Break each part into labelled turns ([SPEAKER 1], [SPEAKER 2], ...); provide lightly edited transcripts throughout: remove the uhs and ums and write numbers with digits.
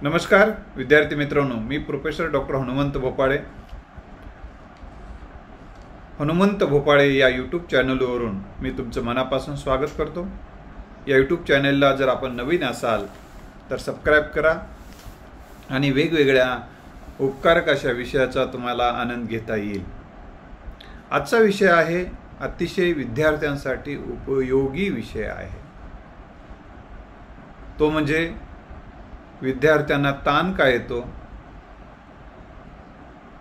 [SPEAKER 1] नमस्कार विद्यार्थी मित्रांनो, मी प्रोफेसर डॉक्टर हनुमंत भोपाळे. हनुमंत भोपाळे या यूट्यूब चॅनलवरून मी तुमचं मनापासून स्वागत करतो. या यूट्यूब चॅनलला जर आपण नवीन असाल तर सबस्क्राईब करा आणि वेगवेगळ्या उपकारक अशा विषयाचा तुम्हाला आनंद घेता येईल. आजचा विषय आहे अतिशय विद्यार्थ्यांसाठी उपयोगी विषय आहे. तो म्हणजे विद्यार्थ्यांना ताण का येतो,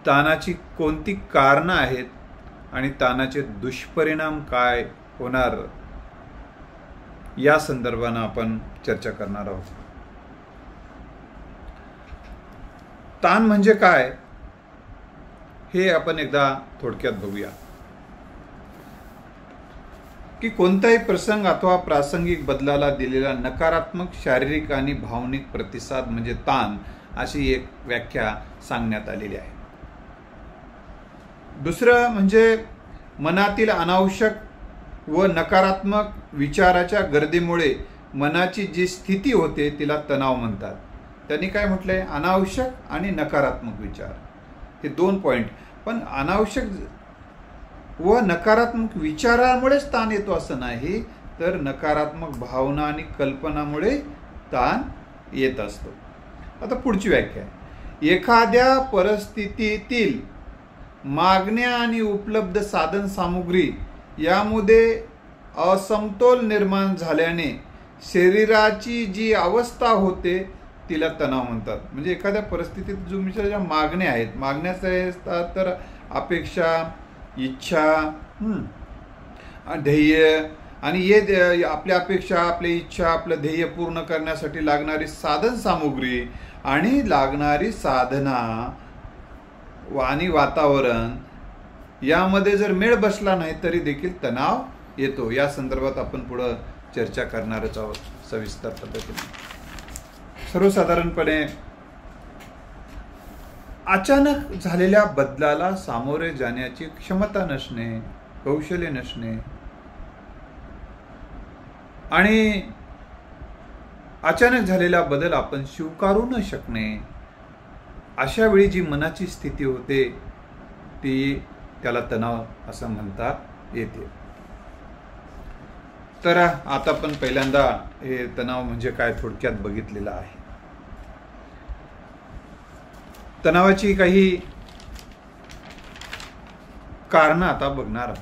[SPEAKER 1] ताणाची कोणती कारणं आहेत आणि ताणाचे दुष्परिणाम काय होणार या संदर्भाने आपण चर्चा करणार आहोत. ताण म्हणजे काय हे आपण एकदा थोडक्यात बघूया की कोणताही प्रसंग अथवा प्रासंगिक बदलाला दिलेला नकारात्मक शारीरिक आणि भावनिक प्रतिसाद म्हणजे ताण, अशी एक व्याख्या सांगण्यात आलेली आहे. दुसरं म्हणजे मनातील अनावश्यक व नकारात्मक विचाराच्या गर्दीमुळे मनाची जी स्थिती होते तिला तणाव म्हणतात. त्यांनी काय म्हटलंय, अनावश्यक आणि नकारात्मक विचार हे दोन पॉइंट. पण अनावश्यक व नकारात्मक विचारामुळेच ताण येतो असं नाही, तर नकारात्मक भावना आणि कल्पनामुळे ताण येत असतो. आता पुढची व्याख्या आहे, एखाद्या परिस्थितीतील मागण्या आणि उपलब्ध साधन सामुग्री यामध्ये असमतोल निर्माण झाल्याने शरीराची जी अवस्था होते तिला तणाव म्हणतात. म्हणजे एखाद्या परिस्थितीत ज्या मागण्या आहेत, मागण्या तर अपेक्षा, इच्छा, ध्येय, आणि हे आपल्या अपेक्षा, आपल्या इच्छा, आपलं ध्येय पूर्ण करण्यासाठी लागणारी साधन सामुग्री आणि लागणारी साधना आणि वातावरण यामध्ये जर मेळ बसला नाही तरी देखील तणाव येतो. या संदर्भात आपण पुढे चर्चा करणारच आहोत सविस्तर पद्धतीने. सर्वसाधारणपणे अचानक झालेल्या बदलाला सामोरे जाण्याची क्षमता नसणे, कौशल्य नसणे आणि अचानक झालेला बदल आपण स्वीकारू न शकणे, अशा वेळी जी मनाची स्थिती होते त्याला तणाव असं म्हणता येते. तर आता आपण पहिल्यांदा हे तणाव म्हणजे काय थोडक्यात बघितलेलं आहे. तणावाची काही कारणं आता बघणार आहोत.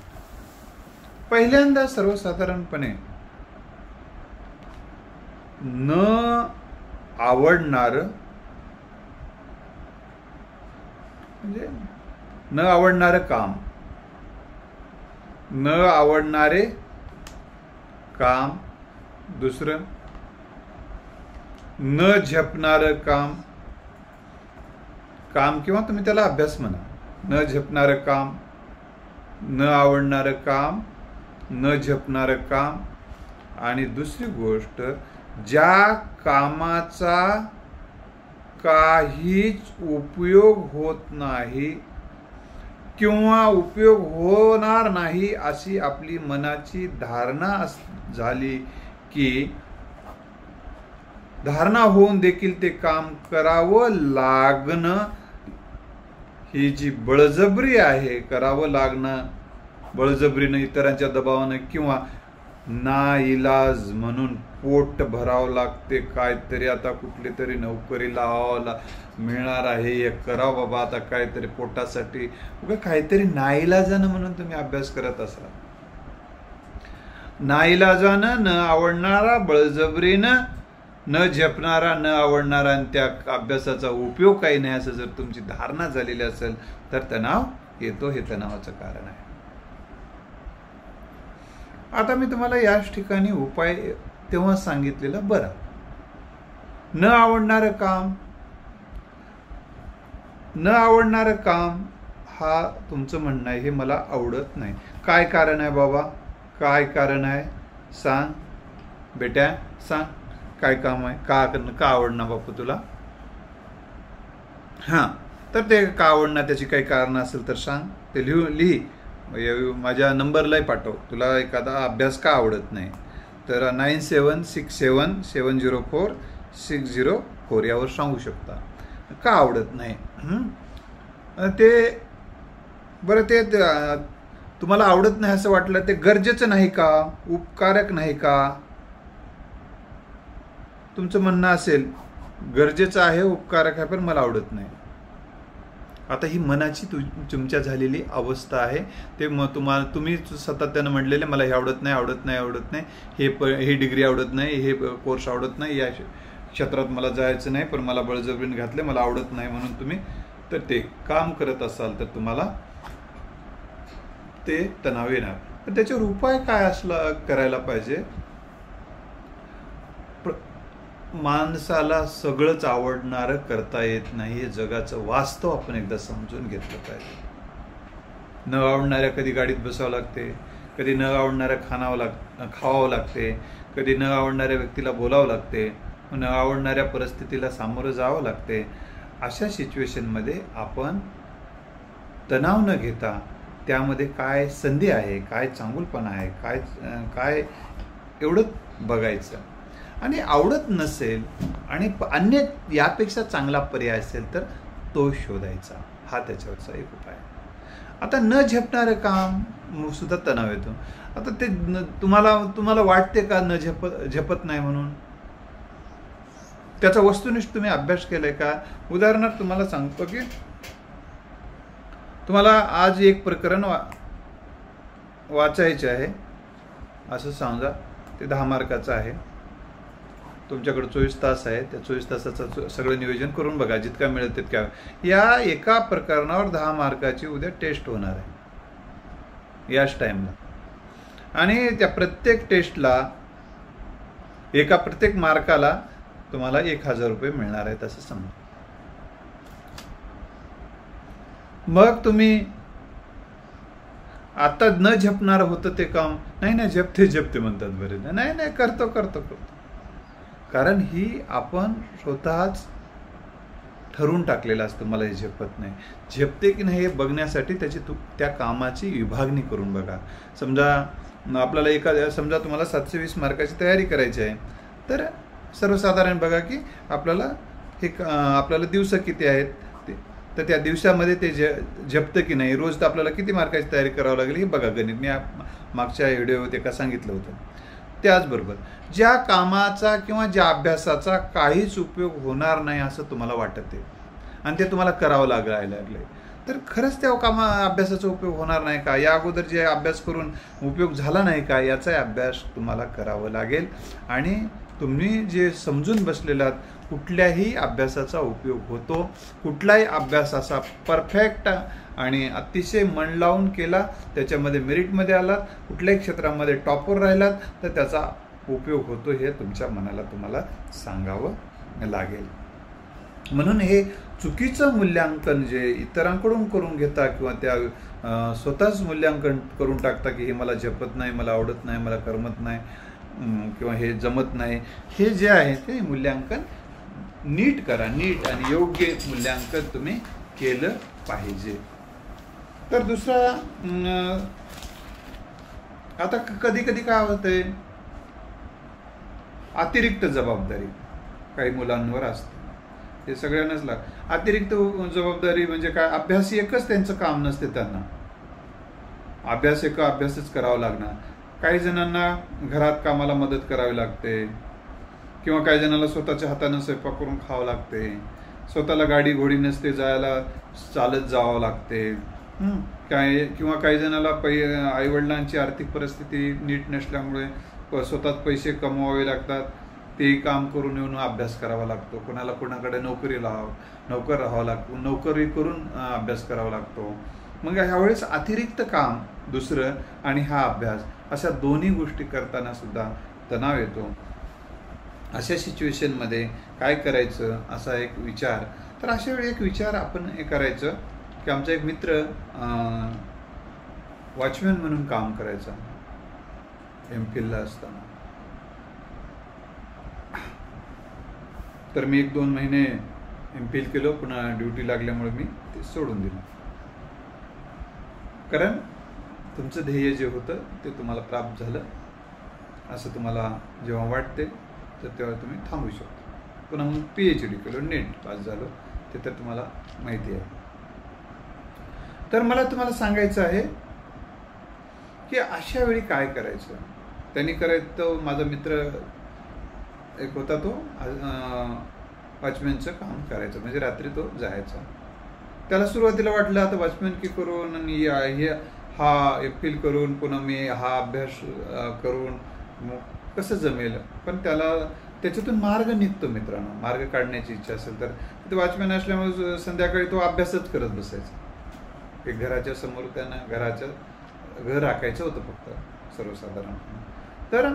[SPEAKER 1] पहिल्यांदा सर्वसाधारणपणे न आवडणार म्हणजे न आवडणारं काम, न आवडणारे काम. दुसरं न झेपणारं काम किंवा तुम्ही त्याला अभ्यास म्हणा. न झेपणारं काम, न आवडणारं काम, न झेपणारं काम. आणि दुसरी गोष्ट, ज्या कामाचा काहीच उपयोग होत नाही किंवा उपयोग होणार नाही अशी आपली मनाची धारणा झाली की धारणा होऊन देखील ते काम करावं लागणं, ही जी बळजबरी आहे, करावं लागणं बळजबरीनं, इतरांच्या दबावानं किंवा नाइलाज म्हणून पोट भरावं लागते, काहीतरी आता कुठली तरी नोकरी लावायला मिळणार आहे, हे करावं बाबा आता काहीतरी पोटासाठी, काहीतरी नाइलाजानं म्हणून तुम्ही अभ्यास करत असाल. नाइलाजानं, न आवडणारा, बळजबरीनं, न झेपणारा, न आवडणारा आणि त्या अभ्यासाचा उपयोग काही नाही असं जर तुमची धारणा झालेली असेल तर तणाव येतो. हे तणावाचं कारण आहे. आता मी तुम्हाला याच ठिकाणी उपाय तेव्हा सांगितलेला बरा. न आवडणारं काम, न आवडणारं काम हा तुमचं म्हणणं आहे, हे मला आवडत नाही. काय कारण आहे बाबा, काय कारण आहे सांग बेट्या, सांग काय काम आहे, का आवडणार बापू तुला. हां, तर ते का आवडणार त्याची काही कारण असेल तर सांग, ते लिही माझ्या नंबरलाही पाठव. तुला एखादा अभ्यास का आवडत नाही तर 9767704704 604 यावर सांगू शकता. का आवडत नाही ते? बरं, ते तुम्हाला आवडत नाही असं वाटलं, ते गरजेचं नाही का? उपकारक नाही का? तुमचं म्हणणं असेल गरजेचं आहे, उपकारक आहे, पण मला आवडत नाही. आता ही मनाची तुमच्या झालेली अवस्था आहे. ते तुम्ही सातत्यानं म्हणलेले मला हे आवडत नाही, आवडत नाही, आवडत नाही, हे डिग्री आवडत नाही, हे कोर्स आवडत नाही, या क्षेत्रात मला जायचं नाही, पण मला बळजबरीने घातले, मला आवडत नाही म्हणून तुम्ही तर ते काम करत असाल तर तुम्हाला ते तणाव येणार. पण त्याच्यावर उपाय काय करायला पाहिजे? माणसाला सगळंच आवडणारं करता येत नाही, हे जगाचं वास्तव आपण एकदा समजून घेतलं पाहिजे. न आवडणाऱ्या कधी गाडीत बसावं लागते, कधी न आवडणाऱ्या खावावं लागते, कधी न आवडणाऱ्या व्यक्तीला बोलावं लागते, न आवडणाऱ्या परिस्थितीला सामोरं जावं लागते. अशा सिच्युएशनमध्ये आपण तणाव न घेता त्यामध्ये काय संधी आहे, काय चांगुलपणा आहे, काय एवढं बघायचं. आणि आवडत नसेल आणि अन्य यापेक्षा चांगला पर्याय असेल तर तो शोधायचा. हा त्याच्यावरचा एक उपाय. आता न झेपणारं काम सुद्धा तणाव येतो. आता ते तुम्हाला वाटते का न झेपत नाही म्हणून? त्याचा वस्तुनिष्ठ तुम्ही अभ्यास केलाय का? उदाहरणार्थ तुम्हाला सांगतो की तुम्हाला आज एक प्रकरण वाचायचे आहे असं समजा. ते 10 मार्काचं आहे. तुमच्याकडे 24 तास आहे. त्या 24 तासाचं सगळं नियोजन करून बघा, जितका मिळेल तितक्या. या एका प्रकरणावर 10 मार्काची उद्या टेस्ट होणार आहे याच टाइमला. आणि त्या प्रत्येक टेस्टला प्रत्येक मार्काला तुम्हाला 1000 रुपये मिळणार आहेत असं समजा. मग तुम्ही आता न झेपणार होतं ते काम, नाही झेपते म्हणतात बरेच. नाही करतो. कारण ही आपण स्वतःच ठरवून टाकलेलं असतं मला हे झेपत नाही. झेपते की नाही हे बघण्यासाठी त्या कामाची विभागणी करून बघा. समजा आपल्याला समजा तुम्हाला 720 मार्काची तयारी करायची आहे, तर सर्वसाधारण बघा की आपल्याला दिवस किती आहेत, तर त्या दिवसामध्ये ते झेपतं की नाही, रोज आपल्याला किती मार्काची तयारी करावं लागेल हे बघा. गणित मी मागच्या व्हिडिओमध्ये का सांगितलं होतं. त्याचबरोबर ज्या कामाचा किंवा ज्या अभ्यासाचा काहीच उपयोग होणार नाही असं तुम्हाला वाटत आहे आणि ते तुम्हाला करावं लागले, तर खरंच त्या अभ्यासाचा उपयोग होणार नाही का? या अगोदर जे अभ्यास करून उपयोग झाला नाही का, याचा अभ्यास तुम्हाला करावा लागेल. आणि तुम्ही जे समजून बसलेलात कुठल्याही अभ्यासाचा उपयोग होतो. कुठलाही अभ्यास असा परफेक्ट आणि अतिशय मन लावून केला, त्याच्यामध्ये मेरिटमध्ये आलात, कुठल्याही क्षेत्रामध्ये टॉपर राहिलात तर त्याचा उपयोग होतो, हे तुमच्या मनाला तुम्हाला सांगावं लागेल. म्हणून हे चुकीचं मूल्यांकन जे इतरांकडून करून घेता किंवा त्या स्वतःच मूल्यांकन करून टाकता की हे मला झेपत नाही, मला आवडत नाही, मला करमत नाही किंवा हे जमत नाही, हे जे आहे ते मूल्यांकन नीट करा. नीट आणि योग्य मूल्यांकन तुम्ही केलं पाहिजे. तर दुसरा, आता कधी काय होतंय, अतिरिक्त जबाबदारी काही मुलांवर असते. हे सगळ्यांनाच अतिरिक्त जबाबदारी म्हणजे काय? अभ्यास एकच त्यांचं काम नसते, त्यांना अभ्यासच करावा लागणार. काही जणांना घरात कामाला मदत करावी लागते किंवा काही जणांना स्वतःच्या हाताने स्वयंपाक करून खावं लागते, स्वतःला गाडी घोडी नसते, जायला चालत जावं लागते. किंवा काही जणांना आईवडिलांची आर्थिक परिस्थिती नीट नसल्यामुळे स्वतःच पैसे कमवावे लागतात, ते काम करून येऊन अभ्यास करावा लागतो. कोणाकडे नोकर राहावं लागतो, नोकरी करून अभ्यास करावा लागतो. मग ह्यावेळेस अतिरिक्त काम दुसरं आणि हा अभ्यास, अशा दोन्ही गोष्टी करताना सुद्धा तणाव येतो. अशा सिच्युएशनमध्ये काय करायचं असा एक विचार. तर अशा वेळी एक विचार आपण हे करायचं की आमचा एक मित्र वॉचमॅन म्हणून काम करायचा एमफिलला असताना. तर मी 1-2 महिने एमफिल केलं, पुन्हा ड्युटी लागल्यामुळे मी ते सोडून दिलं. कारण तुमचं ध्येय जे होतं ते तुम्हाला प्राप्त झालं असं तुम्हाला जेव्हा वाटते तर तेव्हा तुम्ही थांबू शकता. पुन्हा मग PhD केलो, नेट पास झालो, ते तर तुम्हाला माहिती आहे. तर मला तुम्हाला सांगायचं आहे की अशा वेळी काय करायचं. त्यांनी करायचं, माझा मित्र एक होता, तो वॉचमॅनचं काम करायचं, म्हणजे रात्री तो जायचा. त्याला सुरुवातीला वाटलं आता वॉचमॅन की करून आणि हा एफिल करून पुन्हा मी हा अभ्यास करून कसं जमेल. पण त्याच्यातून मार्ग निघतो मित्रांनो. मार्ग काढण्याची इच्छा असेल तर ते वॉचमॅन असल्यामुळे संध्याकाळी तो अभ्यासच करत बसायचा. एक घराच्या समोर त्यांना घर राखायचं होतं फक्त सर्वसाधारण. तर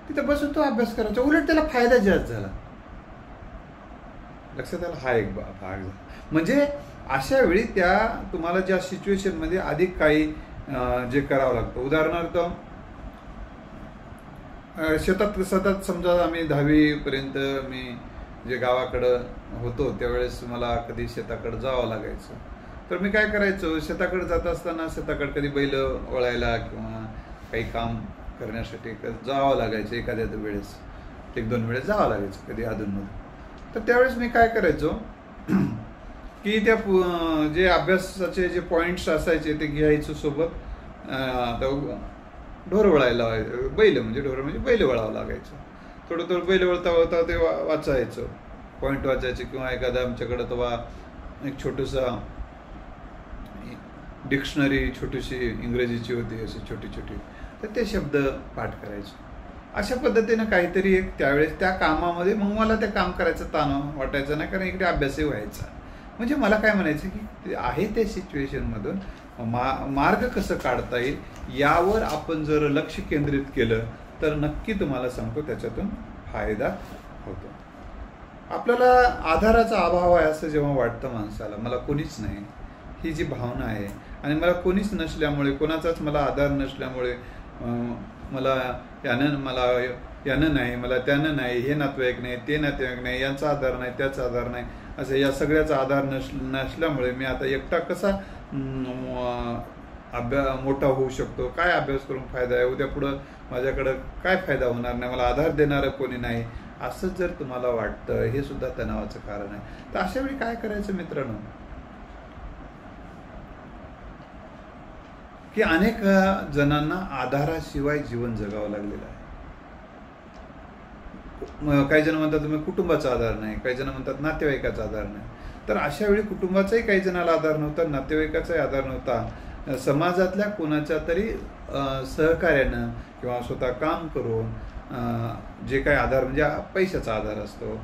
[SPEAKER 1] तिथं बसून तो अभ्यास करायचा. उलट त्याला फायदा जास्त झाला. लक्षात आला, हा एक भाग झाला. म्हणजे अशा वेळी तुम्हाला ज्या सिच्युएशनमध्ये अधिक काही जे करावं लागतं. उदाहरणार्थ शेतात सतत समजा आम्ही 10वी पर्यंत मी जे गावाकडं होतो त्यावेळेस मला कधी शेताकडं जावं लागायचं. तर मी काय करायचो, शेताकडे जात असताना शेताकडे कधी बैल वळायला किंवा काही काम करण्यासाठी जावं लागायचं. एखाद्या वेळेस 1-2 वेळेस जावं लागायचं कधी अधूनमधून. तर त्यावेळेस मी काय करायचो की त्या जे अभ्यासाचे जे पॉईंट्स असायचे ते घ्यायचो सोबत. ढोर वळायला बैल वळावं लागायचं. थोडं बैल वळता ते वाचायचं, पॉईंट वाचायचे. किंवा एखादा आमच्याकडं तेव्हा एक छोटूसा डिक्शनरी छोटीशी इंग्रजीची होती, अशी छोटी. तर ते शब्द पाठ करायचे. अशा पद्धतीनं काहीतरी एक त्यावेळेस त्या कामामध्ये मग मला ते काम करायचं ताण वाटायचं नाही, कारण इकडे अभ्यासही व्हायचा. म्हणजे मला काय म्हणायचं की आहे त्या सिच्युएशनमधून मार्ग कसं काढता येईल यावर आपण जर लक्ष केंद्रित केलं तर नक्की तुम्हाला सांगतो त्याच्यातून फायदा होतो. आपल्याला आधाराचा अभाव आहे असं जेव्हा वाटतं माणसाला, मला कोणीच नाही, ही जी भावना आहे, आणि मला कोणीच नसल्यामुळे, कोणाचाच मला आधार नसल्यामुळे मला यानं नाही, मला त्यानं नाही, हे नातेवाईक नाही, ते नातेवाईक नाही, यांचा आधार नाही, त्याचा आधार नाही, असं या सगळ्याचा आधार नसल्यामुळे मी आता एकटा कसा मोठा होऊ शकतो, काय अभ्यास करून फायदा आहे, उद्या पुढं माझ्याकडं काय फायदा होणार नाही, मला आधार देणारं कोणी नाही, असं जर तुम्हाला वाटतं, हे सुद्धा तणावाचं कारण आहे. तर अशा वेळी काय करायचं मित्रांनो, की अनेक जणांना आधाराशिवाय जीवन जगावं लागलेलं आहे. काही जण म्हणतात तुम्ही कुटुंबाचा आधार नाही, काही जण म्हणतात नातेवाईकाचा आधार नाही. तर अशा वेळी कुटुंबाचाही काही जणाला आधार नव्हता, नातेवाईकाचाही आधार नव्हता, समाजातल्या कोणाच्या तरी सहकार्यानं किंवा स्वतः काम करून जे काही आधार, म्हणजे पैशाचा आधार असतो,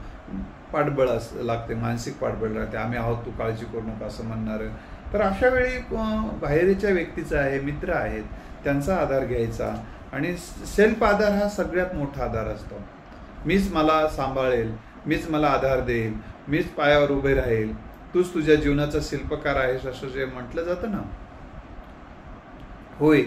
[SPEAKER 1] पाठबळ लागते, मानसिक पाठबळ लागते, आम्ही आहोत तू काळजी करू नका असं म्हणणारं. तर अशा वेळी बाहेरच्या व्यक्तीचा आहे, मित्र आहेत, त्यांचा आधार घ्यायचा. आणि सेल्फ आधार हा सगळ्यात मोठा आधार असतो. मीच मला सांभाळेल, मीच मला आधार देईल, मीच पायावर उभे राहील, तूच तुझ्या जीवनाचा शिल्पकार आहेस, असं जे म्हटलं जातं ना, होय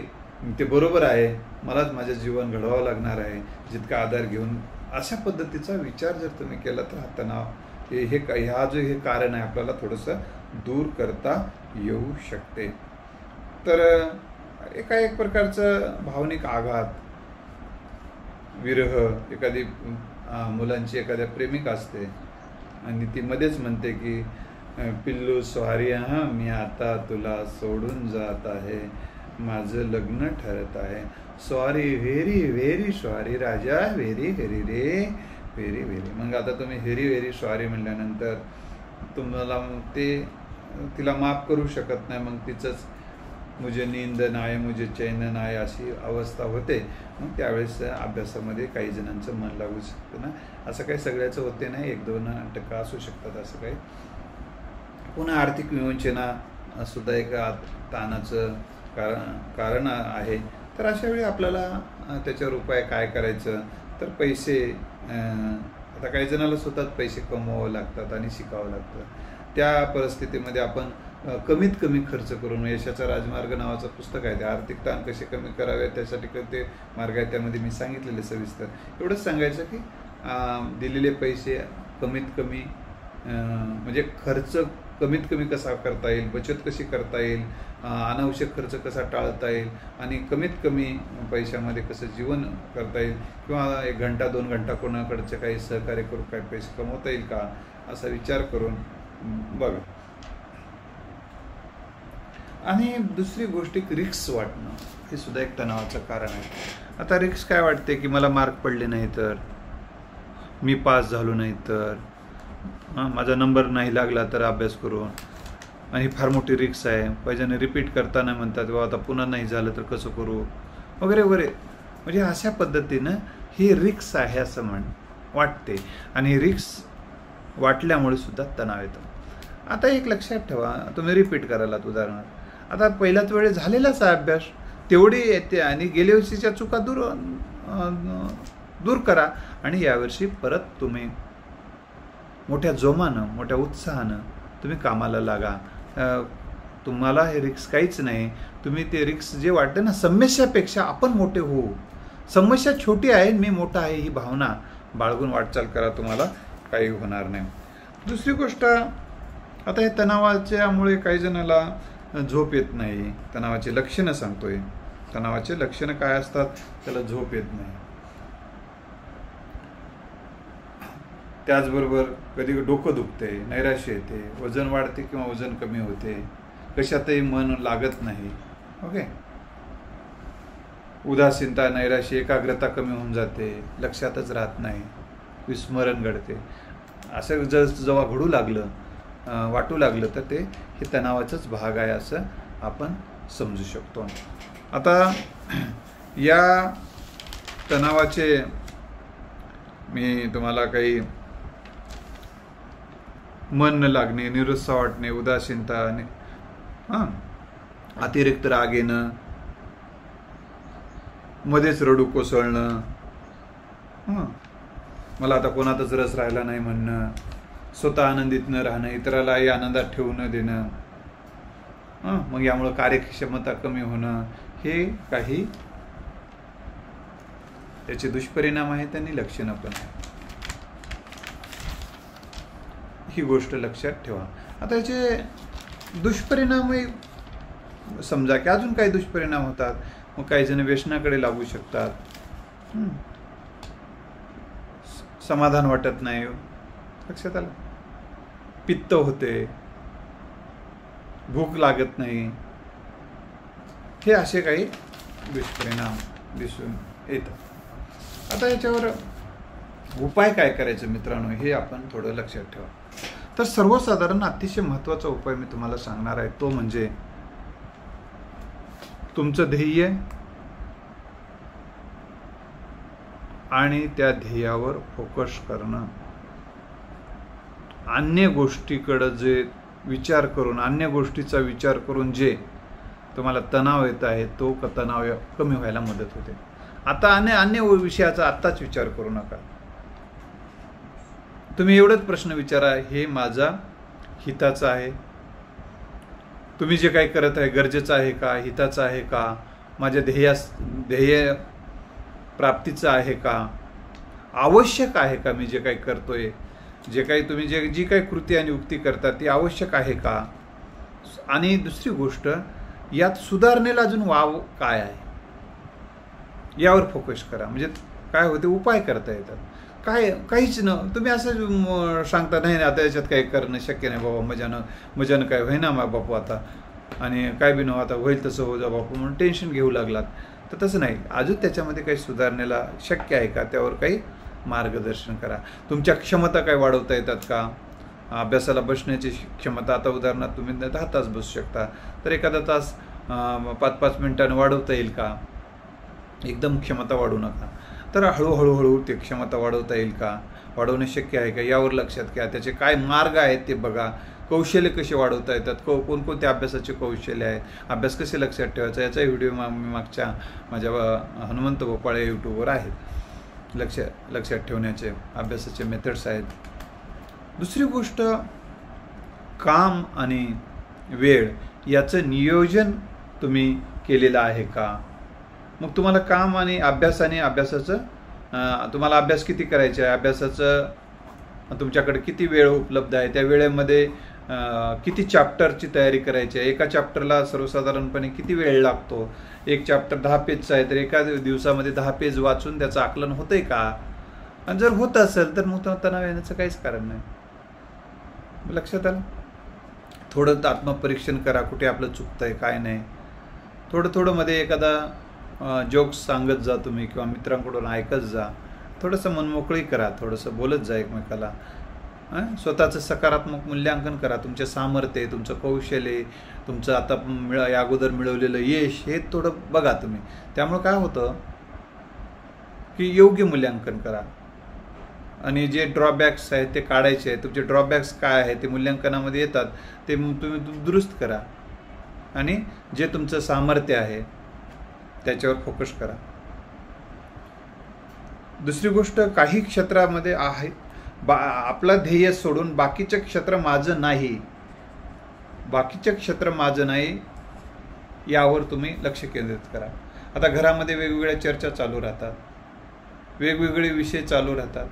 [SPEAKER 1] ते बरोबर आहे, मलाच माझं जीवन घडवावं लागणार आहे जितका आधार घेऊन. अशा पद्धतीचा विचार जर तुम्ही केला तर हा तणाव हे कारण आहे आपल्याला थोडंसं दूर करता येऊ शकते. तर एक प्रकारचं भावनिक आघात, विरह, एखादी मुलांची एखाद्या प्रेमिका असते आणि ती मध्येच म्हणते की पिल्लू सॉरी हां, मी आता तुला सोडून जात आहे, माझं लग्न ठरत आहे, सॉरी, व्हेरी व्हेरी सॉरी राजा, व्हेरी व्हेरी रे, व्हेरी व्हेरी. मग आता तुम्ही व्हेरी व्हेरी सॉरी म्हणल्यानंतर तुम्हाला तिला माफ करू शकत नाही. मग तिचंच मुझे नींद नाही, मुझे चैन नाही अशी अवस्था होते. मग त्यावेळेस अभ्यासामध्ये काही जणांचं मन लागू शकतं ना. असं काही सगळ्याचं होते नाही, 1-2% असू शकतात असं काही. पुन्हा आर्थिक विवंचना सुद्धा एक ताणाचं कारण आहे. तर अशा वेळी आपल्याला त्याच्यावर उपाय काय करायचं, तर पैसे, आता काही जणाला स्वतःच पैसे कमवावं लागतात आणि शिकावं लागतं. त्या परिस्थितीमध्ये आपण कमीत कमी खर्च करून, यशाचा राजमार्ग नावाचं पुस्तक आहे, ते आर्थिक ताण कसे कमी करावे त्यासाठी ते मार्ग आहे, त्यामध्ये मी सांगितलेले सविस्तर. एवढंच सांगायचं की दिलेले पैसे कमीत कमी म्हणजे खर्च कमीत कमी कसा करता येईल, बचत कशी करता येईल, अनावश्यक खर्च कसा टाळता येईल आणि कमीत कमी पैशामध्ये कसं जीवन करता येईल, किंवा 1 घंटा 2 घंटा कोणाकडचे काही सहकार्य करून काही पैसे कमवता येईल का, असा विचार करून बघा. आणि दुसरी गोष्ट रिस्क वाटणं, हे सुद्धा एक तणावाचं कारण आहे. आता रिस्क काय वाटते की मला मार्क पडले नाही तर, मी पास झालो नाही तर, माझा नंबर नाही लागला तर अभ्यास करून, आणि फार मोठी रिस्क आहे, पाहिजे रिपीट करताना म्हणतात बाबा आता पुन्हा नाही झालं तर कसं करू वगैरे वगैरे. म्हणजे अशा पद्धतीनं ही रिस्क आहे असं वाटते, आणि रिस्क वाटल्यामुळे सुद्धा तणाव येतो. आता एक लक्षात ठेवा, तुम्ही रिपीट करायला उदाहरणार्थ आता पहिल्याच वेळेस झालेलाच आहे अभ्यास, तेवढी येते आणि गेल्या वर्षीच्या चुका दूर करा, आणि यावर्षी परत तुम्ही मोठ्या जोमानं मोठ्या उत्साहानं तुम्ही कामाला लागा. तुम्हाला हे रिस्क काहीच नाही. तुम्ही ते रिस्क जे वाटते ना, समस्यापेक्षा आपण मोठे होऊ, समस्या छोटी आहे मी मोठा आहे ही भावना बाळगून वाटचाल करा, तुम्हाला काही होणार नाही. दुसरी गोष्ट, आता हे तणावाच्यामुळे काही जणाला झोप येत नाही. तणावाची लक्षणं सांगतोय, तणावाचे लक्षणं काय असतात, त्याला झोप येत नाही. त्याचबरोबर कधी डोकं दुखते, नैराश्य येते, वजन वाढते किंवा वजन कमी होते, कशातही मन लागत नाही. ओके, उदासीनता, नैराश्य, एकाग्रता कमी होऊन जाते, लक्षातच राहत नाही, विस्मरण घडते. असं जर जेव्हा घडू लागलं, वाटू लागलं तर ते हे तणावाचाच भाग आहे असं आपण समजू शकतो. आता या तणावाचे मी तुम्हाला काही मन न लागणे, निरुत्साह वाटणे, उदासीनता, अतिरिक्त राग येणं, मध्येच रडू कोसळणं, मला आता कोणातच रस राहिला नाही म्हणणं, स्वतः आनंदित न राहणं, इतरालाही आनंदात ठेवू न देणं, मग यामुळे कार्यक्षमता कमी होणं, हे काही त्याचे दुष्परिणाम आहेत आणि लक्षणं पण आहेत. ही गोष्ट लक्षात ठेवा. आता याचे दुष्परिणामही समजा की अजून काही दुष्परिणाम होतात. मग काही जण व्यसनाकडे लागू शकतात, समाधान वाटत नाही, लक्षात आलं, पित्त होते, भूक लागत नाही, हे असे काही दुष्परिणाम दिसून येतात. आता याच्यावर उपाय काय करायचे मित्रांनो, हे आपण थोडं लक्षात ठेवा. तर सर्वसाधारण अतिशय महत्त्वाचा उपाय मी तुम्हाला सांगणार आहे, तो म्हणजे तुमचं ध्येय आणि त्या ध्येयावर फोकस करणं. अन्य गोष्टीकडे जे विचार करून, अन्य गोष्टीचा विचार करून जे तुम्हाला तणाव येत आहे, तो तणाव कमी व्हायला मदत होते. आता अन्य विषयाचा आत्ताच विचार करू नका. तुम्ही एवढंच प्रश्न विचारा, हे माझा हिताचा आहे, तुम्ही जे काही करत आहे गरजेचं आहे का, हिताचं आहे का, माझ्या ध्येय प्राप्तीचं आहे का, आवश्यक आहे का, मी जे काही करतोय, जे काही तुम्ही जी काही कृती आणि युक्ती करता ती आवश्यक आहे का. आणि दुसरी गोष्ट, यात सुधारणेला अजून वाव काय आहे यावर फोकस करा. म्हणजे काय होते, उपाय करता येतात. काहीच न तुम्ही असं सांगता नाही आता याच्यात काही करणं शक्य नाही बाबा, मजानं काय होईना मा बापू आता, आणि काय बी न आता होईल तसं हो जा बापू म्हणून टेन्शन घेऊ लागलात, तर तसं नाही. अजून त्याच्यामध्ये काही सुधारणेला शक्य आहे का, त्यावर काही मार्गदर्शन करा. तुमच्या क्षमता काय वाढवता येतात का, अभ्यासाला बसण्याची क्षमता, आता उदाहरणार्थ तुम्ही 10 तास बसू शकता, तर एखादा तास 5-5 मिनिटांनी वाढवता येईल का. एकदम क्षमता वाढवू नका, तर हळूहळू ते क्षमता वाढवता येईल का, वाढवणे शक्य आहे का, यावर लक्षात घ्या. त्याचे काय मार्ग आहेत ते बघा. कौशल्य कसे वाढवता येतात, कोणकोणते अभ्यासाचे कौशल्य आहेत, अभ्यास कसे लक्षात ठेवायचा, याचा व्हिडिओ मी मागच्या माझ्या हनुमंत भोपाळे यूट्यूबवर आहेत. लक्षात ठेवण्याचे अभ्यासाचे मेथड्स आहेत. दुसरी गोष्ट, काम आणि वेळ याचं नियोजन तुम्ही केलेलं आहे का. मग तुम्हाला काम आणि अभ्यासाचं तुम्हाला अभ्यास किती करायचा आहे, अभ्यासाचं तुमच्याकडे किती वेळ उपलब्ध आहे, त्या वेळेमध्ये किती चॅप्टरची तयारी करायची आहे, एका चॅप्टरला सर्वसाधारणपणे किती वेळ लागतो, एक चॅप्टर 10 पेजचा आहे तर एका दिवसामध्ये 10 पेज वाचून त्याचं आकलन होतंय का, आणि जर होत असेल तर मग तणाव येण्याचं काहीच कारण नाही. लक्षात आलं. थोडं आत्मपरीक्षण करा, कुठे आपलं चुकतंय काय नाही. थोडं मध्ये एखादा जोक्स सांगत जा तुम्ही, किंवा मित्रांकडून ऐकत जा. थोडंसं मनमोकळी करा, थोडंसं बोलत जा एकमेकाला. स्वतःचं सकारात्मक मूल्यांकन करा. तुमचे सामर्थ्य, तुमचं कौशल्य, तुमचं आता या अगोदर मिळवलेलं यश, हे थोडं बघा तुम्ही. त्यामुळे काय होतं की योग्य मूल्यांकन करा, आणि जे ड्रॉबॅक्स आहेत ते काढायचे आहेत. तुमचे ड्रॉबॅक्स काय आहे ते मूल्यांकनामध्ये येतात, ते तुम्ही दुरुस्त करा, आणि जे तुमचं सामर्थ्य आहे त्याच्यावर फोकस करा. दुसरी गोष्ट, काही क्षेत्रामध्ये आहे आपला ध्येय सोडून बाकीचे क्षेत्र माझं नाही, बाकीचे क्षेत्र माझं नाही, यावर तुम्ही लक्ष केंद्रित करा. आता घरामध्ये वेगवेगळ्या चर्चा चालू राहतात, वेगवेगळे विषय चालू राहतात.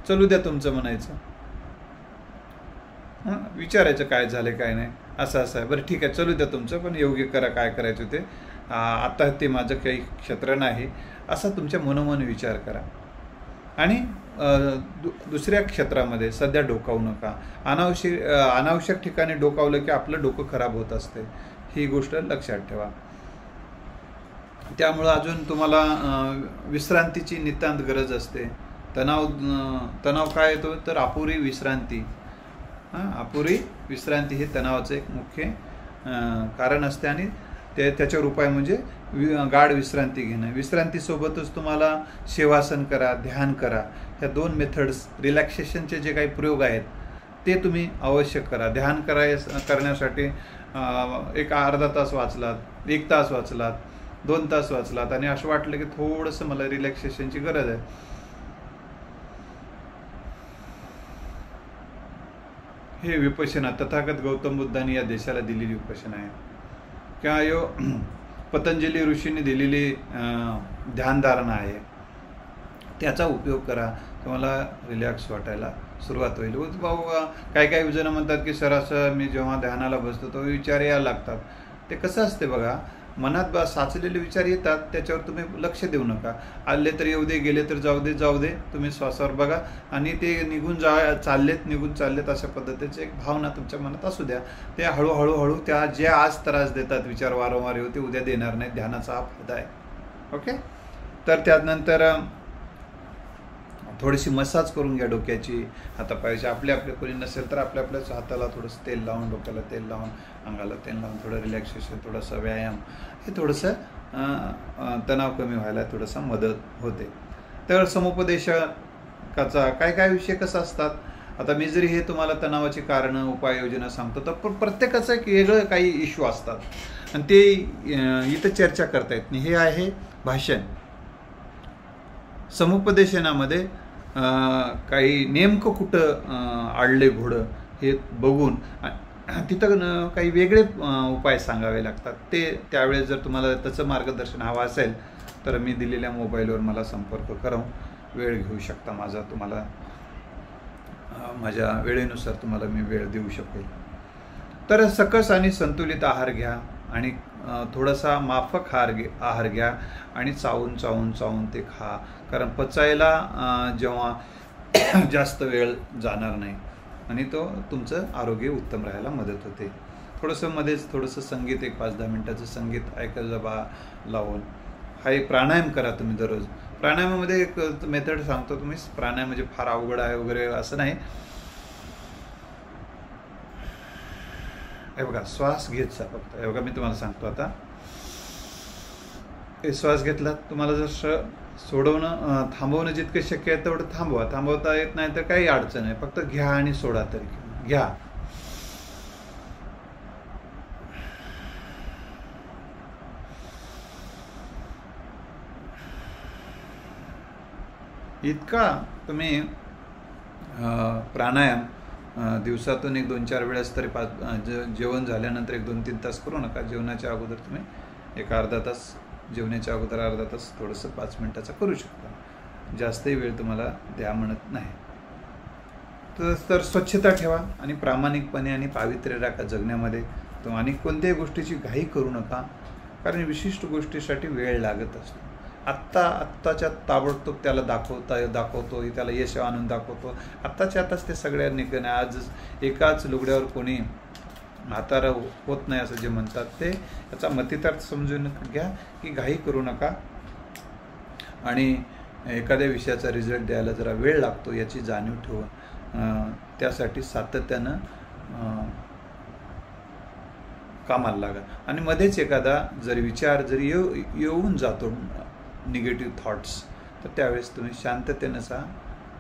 [SPEAKER 1] चलू द्या तुमचं म्हणायचं, विचारायचं काय झालं काय नाही, असं आहे, बरं ठीक आहे चलू द्या तुमचं, पण योग्य करा काय करायचं ते, आता ते माझं काही क्षेत्र नाही, असा तुमच्या मनोमन विचार करा. आणि दुसऱ्या क्षेत्रामध्ये सध्या डोकावू नका. अनावश्यक ठिकाणी डोकावलं की आपलं डोकं खराब होत असते, ही गोष्ट लक्षात ठेवा. त्यामुळं अजून तुम्हाला विश्रांतीची नितांत गरज असते. तणाव काय येतो तर अपुरी विश्रांती. अपुरी विश्रांती हे तणावाचं एक मुख्य कारण असते, आणि त्याच्यावर उपाय म्हणजे गाढ विश्रांती घेणं. विश्रांतीसोबतच तुम्हाला शेवासन करा, ध्यान करा. ह्या 2 मेथड्स, रिलॅक्सेशनचे जे काही प्रयोग आहेत ते तुम्ही आवश्यक करा. ध्यान करण्यासाठी एक अर्धा तास वाचलात, 1 तास वाचलात, 2 तास वाचलात, आणि असं वाटलं की थोडंसं मला रिलॅक्सेशनची गरज आहे, हे विपश्यना तथागत गौतम बुद्धांनी या देशाला दिलेली विपश्यना आहे, किंवा पतंजली ऋषींनी दिलेली ध्यानधारणा आहे. त्याचा उपयोग करा, तुम्हाला रिलॅक्स वाटायला सुरुवात होईल. भाऊ काही जण म्हणतात की सर मी जेव्हा ध्यानाला बसतो तो विचार यायला लागतात. ते कसं असते बघा, मनात साचलेले विचार येतात, त्याच्यावर तुम्ही लक्ष देऊ नका. आले तर येऊ दे, गेले तर जाऊ दे. तुम्ही श्वासावर बघा, आणि ते निघून चाललेत अशा पद्धतीची एक भावना तुमच्या मनात असू द्या. ते हळूहळू त्या जे आज त्रास देतात विचार वारंवार येऊ, ते उद्या देणार नाही. ध्यानाचा हा फायदा आहे. ओके. तर त्यानंतर थोडीशी मसाज करून घ्या डोक्याची, हातापायाची. आपले कोणी नसेल तर आपल्याच हाताला थोडंसं तेल लावून, डोक्याला तेल लावून, अंगाला तेल लावून, थोडं रिलॅक्सेशन, थोडासा व्यायाम, हे थोडंसं तणाव कमी व्हायला थोडंसं मदत होते. तर समुपदेशकाचा काय विषय कसा असतात. आता मी जरी हे तुम्हाला तणावाची कारणं, उपाययोजना सांगतो, तर प्रत्येकाचं एक वेगळं काही इश्यू असतात, आणि ते इथं चर्चा करता येत नाही. हे आहे भाषण. समुपदेशनामध्ये काही नेमकं कुठं आडले घोडं हे बघून तिथं काही वेगळे उपाय सांगावे लागतात. ते त्यावेळेस जर तुम्हाला त्याचं मार्गदर्शन हवं असेल तर मी दिलेल्या मोबाईलवर मला संपर्क करून वेळ घेऊ शकता माझा. तुम्हाला माझ्या वेळेनुसार तुम्हाला मी वेळ देऊ शकेल. तर सकस आणि संतुलित आहार घ्या, आणि थोडासा माफक आहार घ्या, आणि चावून ते खा. कारण पचायला जेव्हा जास्त वेळ जाणार नाही, आणि तो तुमचं आरोग्य उत्तम राहायला मदत होते. मध्येच थोडंसं संगीत, एक 5-10 मिनिटाचं संगीत ऐकायला लावून. हा एक प्राणायाम करा तुम्ही दररोज. प्राणायामामध्ये एक मेथड सांगतो. तुम्ही प्राणायाम म्हणजे फार अवघड आहे वगैरे असं नाही. हे बघा, श्वास घेत जा फक्त. हे बघा, मी तुम्हाला सांगतो आता. श्वास घेतला, तुम्हाला जर थांबवणं जितकं शक्य आहे तेवढं थांबवा. थांबवता येत नाही तर काही अडचण आहे, फक्त घ्या आणि सोडा. तरी घ्या. इतका तुम्ही प्राणायाम दिवसातून 1-2-4 वेळेस तरी जेवण झाल्यानंतर 1-2-3 तास करू नका. जेवणाच्या अगोदर तुम्ही एक अर्धा तास, जेवणाच्या अगोदर अर्धा तास थोडंसं 5 मिनिटाचं करू शकता. जास्तही वेळ तुम्हाला द्या म्हणत नाही. तर स्वच्छता ठेवा आणि प्रामाणिकपणे आणि पावित्र्य राखा जगण्यामध्ये. आणि कोणत्याही गोष्टीची घाई करू नका, कारण विशिष्ट गोष्टीसाठी वेळ लागत असतो. आत्ताच्या ताबडतोब त्याला दाखवतो, त्याला यश आणून दाखवतो. आत्ताच ते सगळ्या निघणे. आज एकाच लुगड्यावर कोणी म्हातारा होत नाही असं जे म्हणतात ते, याचा मतितार्थ समजून घ्या की घाई करू नका. आणि एखाद्या विषयाचा रिझल्ट द्यायला जरा वेळ लागतो याची जाणीव ठेवून त्यासाठी सातत्यानं कामाला लागा. आणि मध्येच एखादा जरी विचार जरी येऊन जातो निगेटिव्ह थॉट्स, तर त्यावेळेस तुम्ही शांततेनं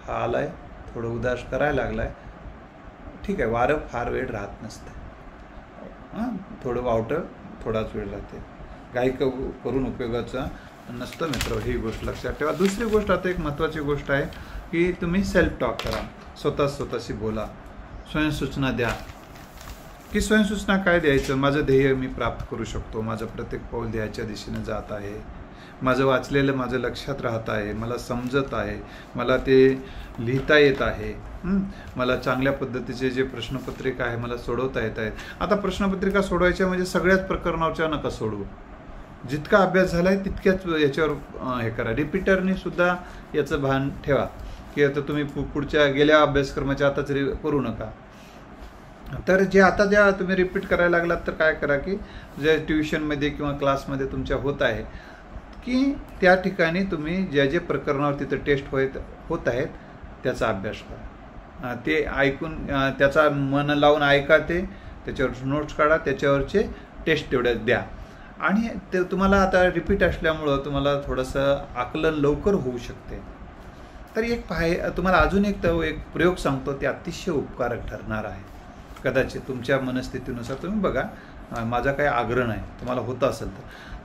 [SPEAKER 1] हा आलाय, थोडं उदास करायला लागलाय, ठीक आहे, वारं फार वेळ राहत नसते, थोडं वावटं थोडाच वेळ राहते. घाई करून उपयोगाचा नसतं मित्र, ही गोष्ट लक्षात ठेवा. दुसरी गोष्ट, आता एक महत्त्वाची गोष्ट आहे की तुम्ही सेल्फ टॉक करा, स्वतःशी बोला, स्वयंसूचना द्या. की स्वयंसूचना काय द्यायचं? माझं ध्येय मी प्राप्त करू शकतो, माझं प्रत्येक पाऊल ध्येयाच्या दिशेने जात आहे, माझं वाचलेलं माझं लक्षात राहत आहे, मला समजत आहे, मला ते लिहिता येत आहे, मला चांगल्या पद्धतीचे जे प्रश्नपत्रिका आहे मला सोडवता येत आहेत. आता प्रश्नपत्रिका सोडवायच्या म्हणजे सगळ्याच प्रकरणाच्या नका सोडवू, जितका अभ्यास झाला आहे तितक्याच याच्यावर हे करा. रिपीटरनी सुद्धा याचं भान ठेवा की आता तुम्ही पुढच्या गेल्या अभ्यासक्रमाच्या आताच करू नका. तर ज्या तुम्ही रिपीट करायला लागलात तर काय करा की ज्या ट्युशनमध्ये किंवा क्लासमध्ये तुमच्या होत आहे की त्या ठिकाणी तुम्ही जे प्रकरणावर तिथं टेस्ट होत आहेत त्याचा अभ्यास करा. ते ऐकून त्याचा मन लावून ऐका, त्याच्यावर नोट्स काढा, त्याच्यावरचे टेस्ट तेवढ्याच द्या. आणि ते तुम्हाला आता रिपीट असल्यामुळं तुम्हाला थोडंसं आकलन लवकर होऊ शकते. तर तुम्हाला अजून एक प्रयोग सांगतो, ते अतिशय उपकारक ठरणार आहे. कदाचित तुमच्या मनस्थितीनुसार तुम्ही बघा, माझा काही आग्रह नाही, तुम्हाला होत असेल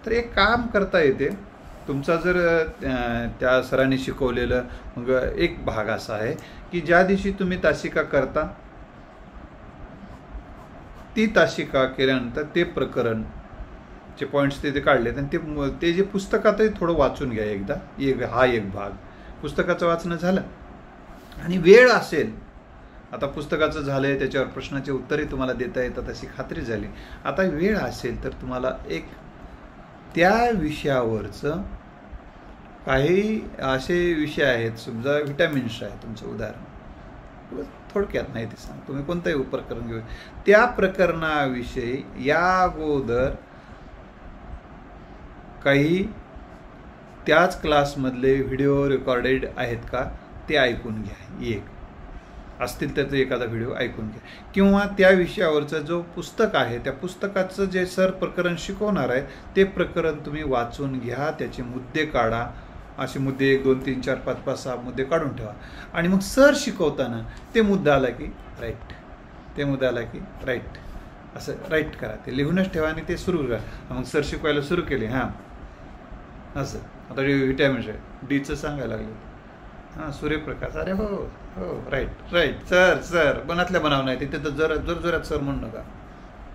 [SPEAKER 1] तर एक काम करता येते. तुमचा जर त्या सरांनी शिकवलेलं मग एक भाग असा आहे की ज्या दिवशी तुम्ही तासिका करता, ती तासिका केल्यानंतर ते प्रकरण जे पॉईंट्स तिथे काढले आणि ते जे पुस्तकातही थोडं वाचून घ्या एकदा. हा एक भाग पुस्तकाचं वाचणं झालं आणि वेळ असेल, आता पुस्तकाचं झालं आहे, त्याच्यावर प्रश्नाचे उत्तरही तुम्हाला देता येतात अशी खात्री झाली. आता वेळ असेल तर तुम्हाला एक त्या विषयावरचं काही असे विषय आहेत, समजा व्हिटॅमिन्स आहे तुमचं उदाहरण, थोडक्यात नाही ते सांग, तुम्ही कोणतंही प्रकरण घेऊ, त्या प्रकरणाविषयी या अगोदर काही त्याच क्लासमधले व्हिडिओ रेकॉर्डेड आहेत का ते ऐकून घ्या. एक असतील तर एखादा व्हिडिओ ऐकून घ्या. किंवा त्या विषयावरचं जो पुस्तक आहे त्या पुस्तकाचं जे सर प्रकरण शिकवणार आहे ते प्रकरण तुम्ही वाचून घ्या, त्याचे मुद्दे काढा. असे मुद्दे 1 2 3 4 5 5 6 मुद्दे काढून ठेवा. आणि मग सर शिकवताना ते मुद्दा आला की राईट, ते मुद्दा आला की राईट, असं राईट करा. ते लिहूनच ठेवा आणि ते सुरू करा. मग सर शिकवायला सुरू केले, हां असं आता व्हिटॅमिन्स आहे, डीचं सांगायला लागले, हां सूर्यप्रकाश, अरे हो हो राईट सर मनातल्या बनाव नाही, तिथे तर जोरात सर म्हणू नका.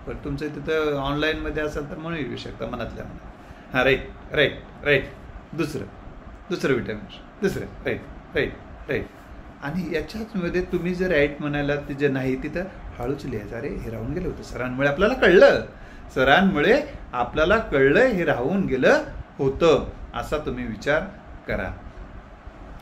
[SPEAKER 1] पण तुमचं तिथं ऑनलाईनमध्ये असेल तर म्हणू येऊ शकता मनातल्या मनात, हां राईट दुसरं व्हिटॅमिन्स, दुसरं राईट. आणि याच्याचमध्ये तुम्ही जर राईट म्हणायला ते जे नाही तिथं हळूच लिहायचं, अरे हे राहून गेलं होतं, सरांमुळे आपल्याला कळलं, हे राहून गेलं होतं, असा तुम्ही विचार करा.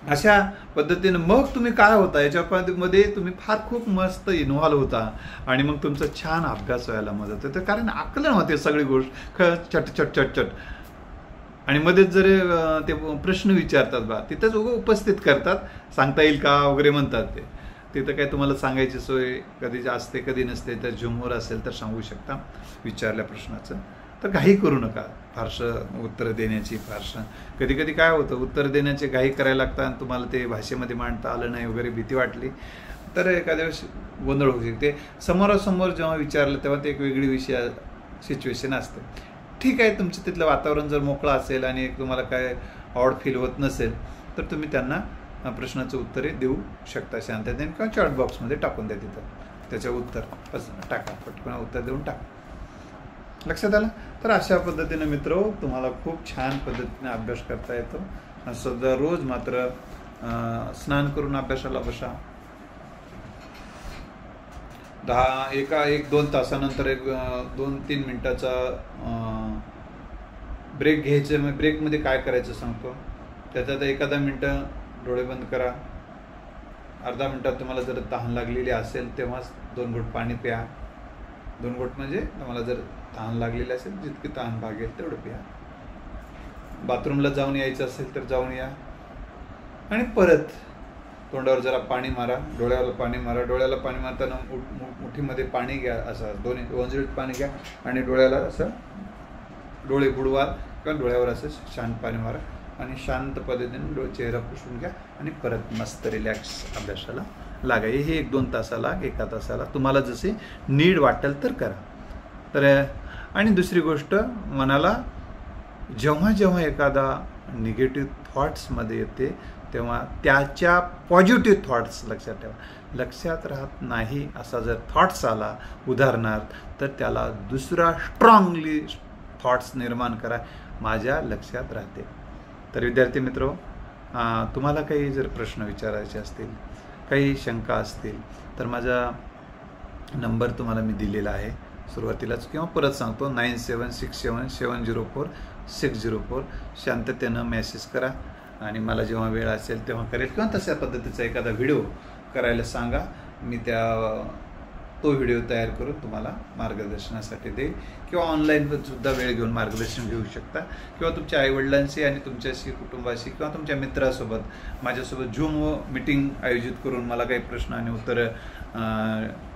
[SPEAKER 1] अशा पद्धतीनं मग तुम्ही काय होता याच्यामध्ये तुम्ही खूप मस्त इन्व्हॉल्व होता आणि मग तुमचा छान अभ्यास व्हायला मदत होते. कारण आकलन होते सगळी गोष्ट चट. आणि मध्येच जर ते प्रश्न विचारतात बा, तिथंच उपस्थित करतात, सांगता येईल का वगैरे म्हणतात. तिथं काय तुम्हाला सांगायची सोय कधी असते कधी नसते, तर झुमवर असेल तर सांगू शकता विचारल्या प्रश्नाचं. तर घाई करू नका फारसं उत्तर देण्याची. कधी काय होतं, उत्तर देण्याचे घाई करायला लागतं आणि तुम्हाला ते भाषेमध्ये मांडता आलं नाही वगैरे भीती वाटली तर एखाद्या वेळेस गोंधळ होऊ शकते. समोरासमोर जेव्हा विचारलं तेव्हा ते एक वेगळी सिच्युएशन असते. ठीक आहे, तुमचं तिथलं वातावरण जर मोकळं असेल आणि तुम्हाला काय ऑड फील होत नसेल तर तुम्ही त्यांना प्रश्नाचं उत्तरे देऊ शकता शांततेने, किंवा चॅट बॉक्समध्ये टाकून द्या, तिथं त्याचं उत्तर टाका, पटकन उत्तर देऊन टाका. लक्षात आलं? तर अशा पद्धतीने मित्र तुम्हाला खूप छान पद्धतीने अभ्यास करता येतो. सध्या रोज मात्र स्नान करून अभ्यासाला बसा. एक 2 तासानंतर एक 2-3 मिनिटाचा ब्रेक घ्यायचं. मग ब्रेकमध्ये काय करायचं सांगतो. त्याच्यात एखादा मिनटं डोळे बंद करा. अर्धा मिनटात तुम्हाला जर तहान लागलेली असेल तेव्हाच 2 घोट पाणी प्या. 2 घोट म्हणजे तुम्हाला जर तहान लागलेली असेल जितकी तहान भागेल तेवढं प्या. बाथरूमला जाऊन यायचं असेल तर जाऊन या आणि परत तोंडावर जरा पाणी मारा, डोळ्याला पाणी मारा. डोळ्याला पाणी मारताना मुठीमध्ये पाणी घ्या, असं दोन्ही वंजळीत पाणी घ्या आणि डोळ्याला असं डोळे बुडवा किंवा डोळ्यावर असं शांत पाणी मारा आणि शांत पद्धतीने चेहरा पुसून घ्या आणि परत मस्त रिलॅक्स अभ्यासाला लागा. हे 1-2 तासाला 1 तासाला तुम्हाला जसे नीड वाटेल तर करा. तर आणि दुसरी गोष्ट, मनाला जेव्हा जेव्हा एखादा निगेटिव्ह थॉट्समध्ये येते तेव्हा त्याच्या पॉझिटिव्ह थॉट्स लक्षात ठेवा. लक्षात राहत नाही असा जर थॉट्स आला उदाहरणार्थ, तर त्याला दुसरा स्ट्रॉंगली थॉट्स निर्माण करा, माझ्या लक्षात राहते. तर विद्यार्थी मित्रो, तुम्हाला काही जर प्रश्न विचारायचे असतील, काही शंका असतील तर माझा नंबर तुम्हाला मी दिलेला आहे सुरुवातीलाच किंवा परत सांगतो 9767704604. शांततेनं मेसेज करा आणि मला जेव्हा वेळ असेल तेव्हा करेल किंवा तशा पद्धतीचा एखादा व्हिडिओ करायला सांगा. मी तो व्हिडिओ तयार करून तुम्हाला मार्गदर्शनासाठी देईल किंवा ऑनलाईन सुद्धा वेळ घेऊन मार्गदर्शन घेऊ शकता किंवा तुमच्या आईवडिलांशी आणि तुमच्याशी कुटुंबाशी किंवा तुमच्या मित्रासोबत माझ्यासोबत झूम मीटिंग आयोजित करून मला काही प्रश्न आणि उत्तरं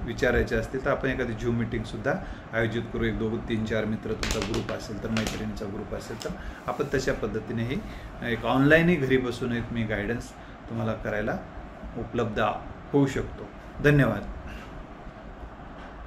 [SPEAKER 1] विचारायचे असतील तर आपण एखादी झूम मीटिंगसुद्धा आयोजित करू. 1, 2, 3, 4 मित्र तुमचा ग्रुप असेल तर, मैत्रिणीचा ग्रुप असेल तर आपण तशा पद्धतीनेही एक ऑनलाईनही घरी बसून एक मी गायडन्स तुम्हाला करायला उपलब्ध होऊ शकतो. धन्यवाद.